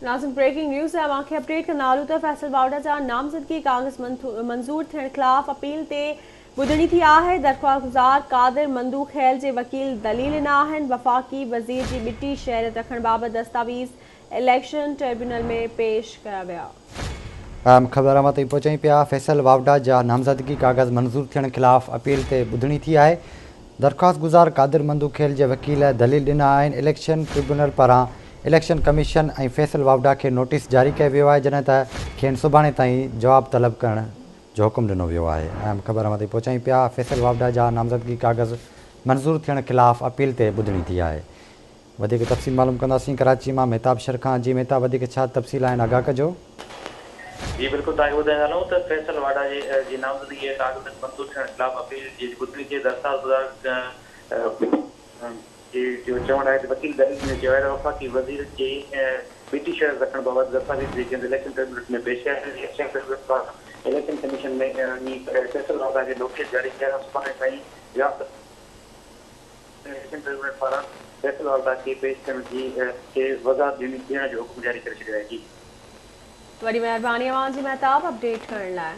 Nazim breaking news है मांखे update करनालू त फैसल वावड़ा जा नामज़दगी कागज़ मंजूर थियण ख़िलाफ़ अपील ते ॿुधणी थी आहे। दरख़्वास्त गुज़ार कादिर मंदूक खैल जे वकील दलील ॾिना आहिनि। वफ़ाक़ी वज़ीर जी ॿिटी शहरियत रखण बाबति दस्तावेज़ इलेक्शन ट्रिब्यूनल में पेश कया विया। अहम ख़बर ताईं पहुचाई पिया। फैसल वावड़ा जा नामज़दगी कागज़ मंज़ूर थियण ख़िलाफ़ अपील ते ॿुधणी थी आहे। दरख़्वास्त गुज़ार कादिर मंदूक खेल जे वकील दलील ॾिना आहिनि। इलेक्शन ट्रिब्यूनल पारां इलेक्शन कमीशन ऐं फैसल वावड़ा खे नोटिस जारी कयो वियो आहे, जॾहिं त खेनि सुभाणे ताईं जवाबु तलब करण जो हुकुम ॾिनो वियो आहे। अहम ख़बर ताईं पहुचाई पिया। फैसल वावड़ा जा नामज़दगी कागज़ मंज़ूर थियण ख़िलाफ़ अपील ते ॿुधणी थी आहे। वधीक तफ़सील मालूम कंदासीं कराची मां मेहताब शरखां। जी मेहताब, वधीक छा तफ़सील आहिनि, आगाह कजो। जी बिल्कुल ॿुधाईंदा हलूं त फैसल वाडा जी नामज़दगी कागज़ मंज़ूर थियण ख़िलाफ़ अपील जी ॿुधणी जे दरख़्वास्त जो चवण आहे वकील दलील में चयो आहे वफ़ाक़ी वज़ीर जे ॿिटी शहर रखण बाबति दस्तावेज़ इलेक्शन ट्रिब्यूनल में पेश कया। इलेक्शन कमीशन में फैसल वाडा खे नोटिस जारी कया। सुभाणे ताईं इलेक्शन ट्रिब्यूनल पारां फैसल वाडा खे पेश करण जी वज़ाहत ॾियण जो हुकुम जारी करे छॾियो आहे। जी वॾी महिरबानी अवां जी मेहताब अपडेट करण लाइ।